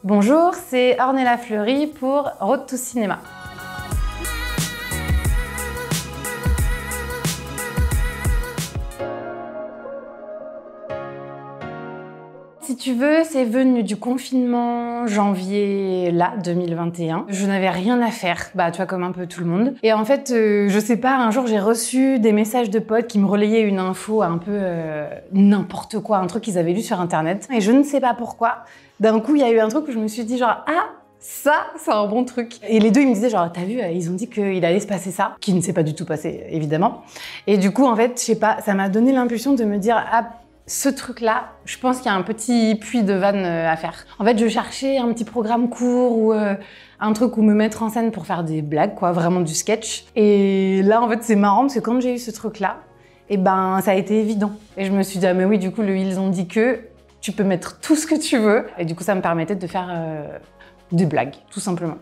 Bonjour, c'est Ornella Fleury pour Road to Cinéma. Si tu veux, c'est venu du confinement janvier, là, 2021. Je n'avais rien à faire, tu vois, comme un peu tout le monde. Et en fait, je sais pas, un jour, j'ai reçu des messages de potes qui me relayaient une info un peu n'importe quoi, un truc qu'ils avaient lu sur Internet. Et je ne sais pas pourquoi. D'un coup, il y a eu un truc où je me suis dit genre, ah, ça, c'est un bon truc. Et les deux, ils me disaient genre, t'as vu, ils ont dit qu'il allait se passer ça, qui ne s'est pas du tout passé, évidemment. Et du coup, en fait, je sais pas, ça m'a donné l'impulsion de me dire, ah, ce truc-là, je pense qu'il y a un petit puits de vannes à faire. En fait, je cherchais un petit programme court ou un truc où me mettre en scène pour faire des blagues, quoi, vraiment du sketch. Et là, en fait, c'est marrant parce que quand j'ai eu ce truc-là, ça a été évident. Et je me suis dit, ah mais oui, du coup, ils ont dit que tu peux mettre tout ce que tu veux. Et du coup, ça me permettait de faire des blagues, tout simplement.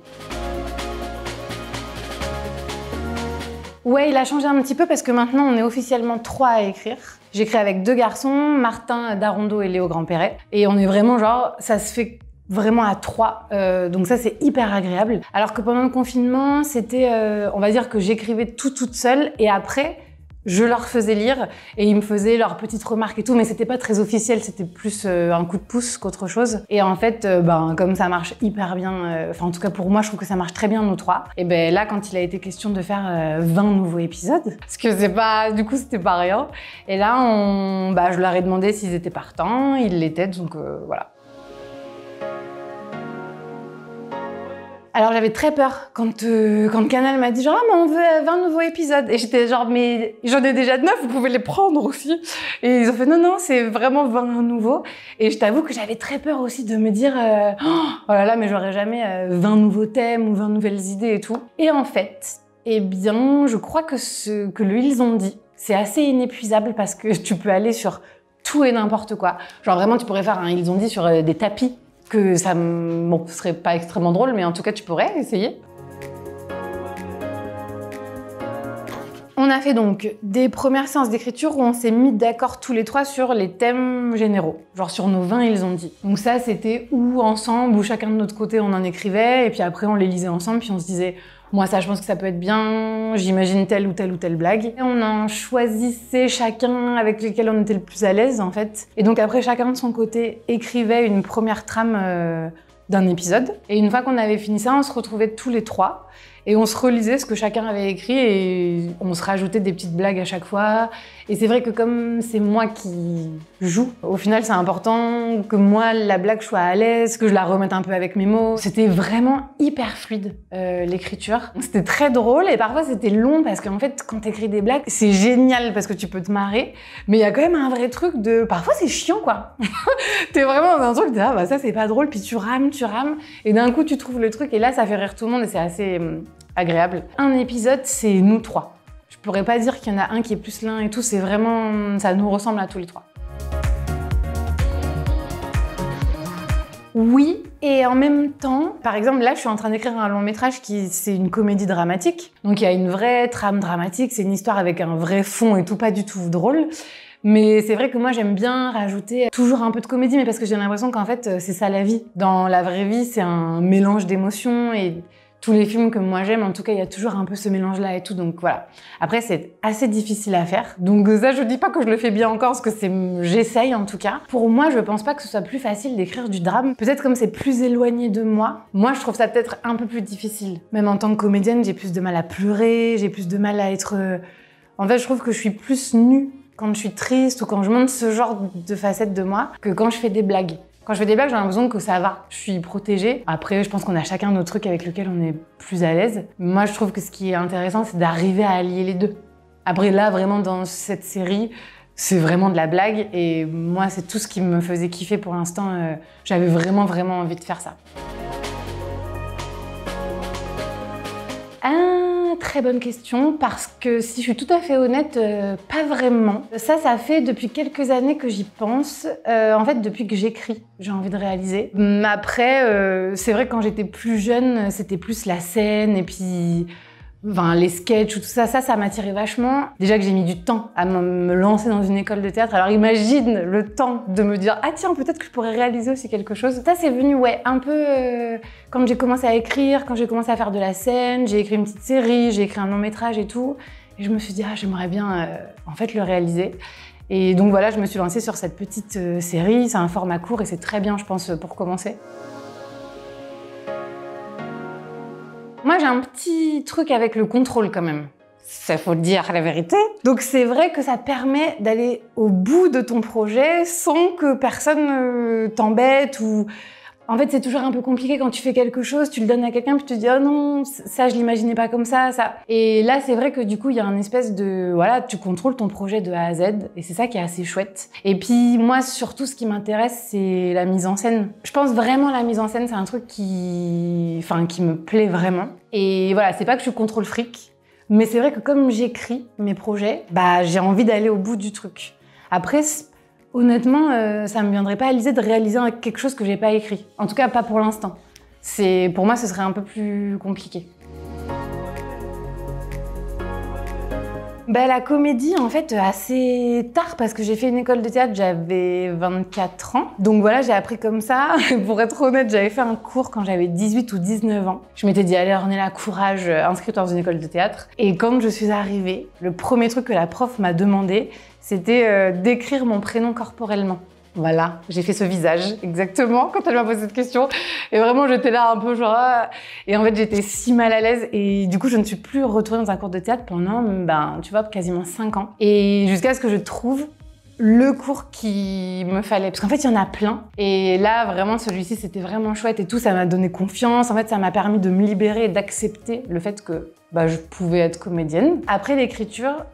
Ouais, il a changé un petit peu parce que maintenant, on est officiellement 3 à écrire. J'écris avec 2 garçons, Martin Darondo et Léo Grandperret. Et on est vraiment genre, ça se fait vraiment à 3. Donc ça, c'est hyper agréable. Alors que pendant le confinement, c'était, on va dire que j'écrivais tout toute seule. Et après, je leur faisais lire et ils me faisaient leurs petites remarques et tout, mais c'était pas très officiel, c'était plus un coup de pouce qu'autre chose. Et en fait, comme ça marche hyper bien, en tout cas pour moi, je trouve que ça marche très bien nous 3. Et là, quand il a été question de faire 20 nouveaux épisodes, parce que c'est pas, du coup, c'était pas rien. Et là, je leur ai demandé s'ils étaient partants, ils l'étaient, donc voilà. Alors j'avais très peur quand Canal m'a dit genre « Ah mais on veut 20 nouveaux épisodes » et j'étais genre « Mais j'en ai déjà 9, vous pouvez les prendre aussi » et ils ont fait « Non, non, c'est vraiment 20 nouveaux » et je t'avoue que j'avais très peur aussi de me dire « Oh là là, mais j'aurais jamais 20 nouveaux thèmes ou 20 nouvelles idées et tout ». Et en fait, je crois que ce que ils ont dit, c'est assez inépuisable parce que tu peux aller sur tout et n'importe quoi. Genre vraiment, tu pourrais faire un ils ont dit sur des tapis. Que ça, ce serait pas extrêmement drôle, mais en tout cas, tu pourrais essayer. On a fait donc des premières séances d'écriture où on s'est mis d'accord tous les 3 sur les thèmes généraux, genre sur nos 20 ils ont dit. Donc ça, c'était ou ensemble, ou chacun de notre côté, on en écrivait, et puis après, on les lisait ensemble, puis on se disait moi, ça, je pense que ça peut être bien, j'imagine telle ou telle ou telle blague. Et on en choisissait chacun avec lesquels on était le plus à l'aise, en fait. Et donc après, chacun de son côté écrivait une première trame d'un épisode. Et une fois qu'on avait fini ça, on se retrouvait tous les 3. Et on se relisait ce que chacun avait écrit et on se rajoutait des petites blagues à chaque fois. Et c'est vrai que comme c'est moi qui joue, au final c'est important que moi, la blague, je sois à l'aise, que je la remette un peu avec mes mots. C'était vraiment hyper fluide, l'écriture. C'était très drôle et parfois c'était long parce qu'en fait, quand t'écris des blagues, c'est génial parce que tu peux te marrer. Mais il y a quand même un vrai truc de... Parfois c'est chiant, quoi. T'es vraiment dans un truc de « Ah ça c'est pas drôle », puis tu rames. Et d'un coup, tu trouves le truc et là, ça fait rire tout le monde et c'est assez... agréable. Un épisode, c'est nous 3. Je pourrais pas dire qu'il y en a un qui est plus l'un et tout, c'est vraiment... ça nous ressemble à tous les 3. Oui, et en même temps, par exemple, là, je suis en train d'écrire un long métrage c'est une comédie dramatique. Donc il y a une vraie trame dramatique, c'est une histoire avec un vrai fond et tout, pas du tout drôle. Mais c'est vrai que moi, j'aime bien rajouter toujours un peu de comédie, mais parce que j'ai l'impression qu'en fait, c'est ça la vie. Dans la vraie vie, c'est un mélange d'émotions et... tous les films que moi j'aime, en tout cas, il y a toujours un peu ce mélange-là et tout, donc voilà. Après, c'est assez difficile à faire. Donc ça, je dis pas que je le fais bien encore, parce que j'essaye en tout cas. Pour moi, je pense pas que ce soit plus facile d'écrire du drame. Peut-être comme c'est plus éloigné de moi, je trouve ça peut-être un peu plus difficile. Même en tant que comédienne, j'ai plus de mal à pleurer, j'ai plus de mal à être... En fait, je trouve que je suis plus nue quand je suis triste ou quand je montre ce genre de facettes de moi que quand je fais des blagues. Quand je fais des blagues, j'ai l'impression que ça va. Je suis protégée. Après, je pense qu'on a chacun nos trucs avec lesquels on est plus à l'aise. Moi, je trouve que ce qui est intéressant, c'est d'arriver à allier les deux. Après, là, vraiment, dans cette série, c'est vraiment de la blague. Et moi, c'est tout ce qui me faisait kiffer pour l'instant. J'avais vraiment, vraiment envie de faire ça. Très bonne question, parce que si je suis tout à fait honnête, pas vraiment. Ça fait depuis quelques années que j'y pense. En fait, depuis que j'écris, j'ai envie de réaliser. Après, c'est vrai que quand j'étais plus jeune, c'était plus la scène et puis Enfin, les sketchs ou tout ça, ça m'attirait vachement. Déjà que j'ai mis du temps à me lancer dans une école de théâtre. Alors imagine le temps de me dire « Ah tiens, peut-être que je pourrais réaliser aussi quelque chose ». Ça, c'est venu, ouais, un peu quand j'ai commencé à écrire, quand j'ai commencé à faire de la scène. J'ai écrit une petite série, j'ai écrit un long-métrage et tout. Et je me suis dit « Ah, j'aimerais bien, en fait, le réaliser ». Et donc voilà, je me suis lancée sur cette petite série. C'est un format court et c'est très bien, je pense, pour commencer. Moi, j'ai un petit truc avec le contrôle quand même. Ça, faut dire la vérité. Donc c'est vrai que ça permet d'aller au bout de ton projet sans que personne t'embête ou... En fait, c'est toujours un peu compliqué quand tu fais quelque chose, tu le donnes à quelqu'un puis tu te dis « Oh non, ça, je l'imaginais pas comme ça, ça... » Et là, c'est vrai que du coup, il y a une espèce de... Voilà, tu contrôles ton projet de A à Z et c'est ça qui est assez chouette. Et puis, moi, surtout, ce qui m'intéresse, c'est la mise en scène. Je pense vraiment la mise en scène, c'est un truc qui me plaît vraiment. Et voilà, c'est pas que je suis contrôle fric, mais c'est vrai que comme j'écris mes projets, bah, j'ai envie d'aller au bout du truc. Après, honnêtement, ça me viendrait pas à l'idée de réaliser quelque chose que j'ai pas écrit. En tout cas, pas pour l'instant. Pour moi, ce serait un peu plus compliqué. La comédie, en fait, assez tard, parce que j'ai fait une école de théâtre, j'avais 24 ans. Donc voilà, j'ai appris comme ça. Pour être honnête, j'avais fait un cours quand j'avais 18 ou 19 ans. Je m'étais dit, allez, Ornella, courage, inscris-toi dans une école de théâtre. Et quand je suis arrivée, le premier truc que la prof m'a demandé, c'était d'écrire mon prénom corporellement. Voilà, j'ai fait ce visage, exactement, quand elle m'a posé cette question. Et vraiment, j'étais là un peu genre... Et en fait, j'étais si mal à l'aise. Et du coup, je ne suis plus retournée dans un cours de théâtre pendant, tu vois, quasiment 5 ans. Et jusqu'à ce que je trouve le cours qu'il me fallait. Parce qu'en fait, il y en a plein. Et là, vraiment, celui-ci, c'était vraiment chouette et tout. Ça m'a donné confiance. En fait, ça m'a permis de me libérer et d'accepter le fait que je pouvais être comédienne. Après l'écriture,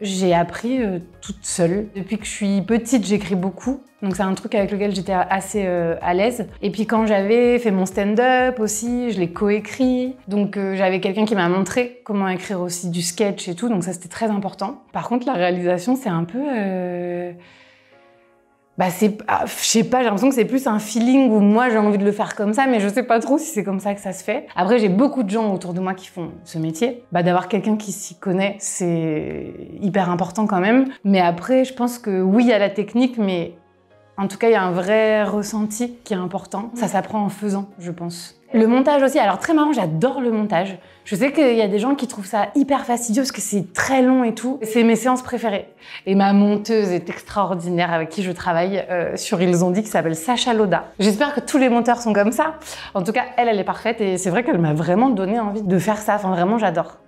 j'ai appris toute seule. Depuis que je suis petite, j'écris beaucoup. Donc c'est un truc avec lequel j'étais assez à l'aise. Et puis quand j'avais fait mon stand-up aussi, je l'ai coécrit. Donc j'avais quelqu'un qui m'a montré comment écrire aussi du sketch et tout. Donc ça, c'était très important. Par contre, la réalisation, c'est un peu... je sais pas, j'ai l'impression que c'est plus un feeling où moi j'ai envie de le faire comme ça, mais je sais pas trop si c'est comme ça que ça se fait. Après, j'ai beaucoup de gens autour de moi qui font ce métier. D'avoir quelqu'un qui s'y connaît, c'est hyper important quand même. Mais après, je pense que oui, il y a la technique, mais en tout cas, il y a un vrai ressenti qui est important. Ça s'apprend en faisant, je pense. Le montage aussi, alors très marrant, j'adore le montage. Je sais qu'il y a des gens qui trouvent ça hyper fastidieux parce que c'est très long et tout. C'est mes séances préférées. Et ma monteuse est extraordinaire avec qui je travaille sur Ils ont dit, qui s'appelle Sacha Loda. J'espère que tous les monteurs sont comme ça. En tout cas, elle est parfaite et c'est vrai qu'elle m'a vraiment donné envie de faire ça. Enfin, vraiment, j'adore.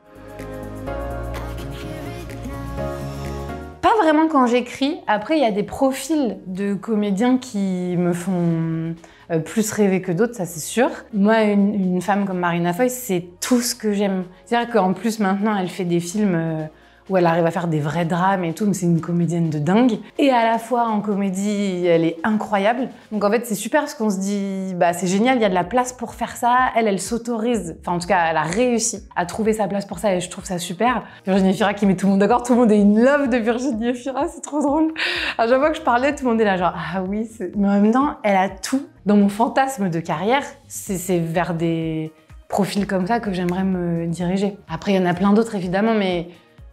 Pas vraiment quand j'écris. Après, il y a des profils de comédiens qui me font plus rêver que d'autres, ça c'est sûr. Moi, une femme comme Marina Foïs, c'est tout ce que j'aime. C'est-à-dire qu'en plus, maintenant, elle fait des films où elle arrive à faire des vrais drames et tout, mais c'est une comédienne de dingue. Et à la fois, en comédie, elle est incroyable. Donc en fait, c'est super parce qu'on se dit, c'est génial, il y a de la place pour faire ça. Elle s'autorise, enfin en tout cas, elle a réussi à trouver sa place pour ça et je trouve ça super. Virginie Efira qui met tout le monde d'accord, tout le monde est in love de Virginie Efira, c'est trop drôle. À chaque fois que je parlais, tout le monde est là genre, ah oui, mais en même temps, elle a tout. Dans mon fantasme de carrière, c'est vers des profils comme ça que j'aimerais me diriger. Après, il y en a plein d'autres évidemment, mais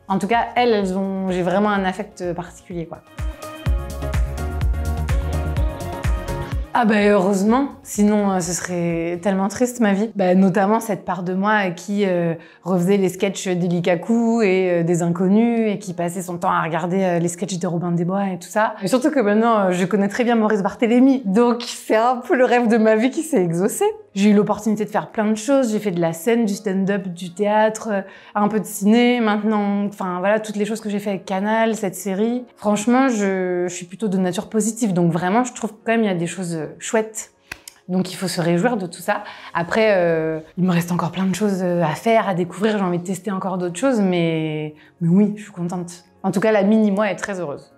en tout cas, j'ai vraiment un affect particulier, quoi. Ah heureusement, sinon ce serait tellement triste ma vie. Notamment cette part de moi qui refaisait les sketchs des Likaku et des Inconnus et qui passait son temps à regarder les sketchs de Robin des Bois et tout ça. Et surtout que maintenant, je connais très bien Maurice Barthélémy, donc c'est un peu le rêve de ma vie qui s'est exaucé. J'ai eu l'opportunité de faire plein de choses, j'ai fait de la scène, du stand-up, du théâtre, un peu de ciné, maintenant, enfin voilà, toutes les choses que j'ai fait avec Canal, cette série. Franchement, je suis plutôt de nature positive, donc vraiment, je trouve quand même il y a des choses chouettes. Donc il faut se réjouir de tout ça. Après, il me reste encore plein de choses à faire, à découvrir, j'ai envie de tester encore d'autres choses, mais oui, je suis contente. En tout cas, la mini-moi est très heureuse.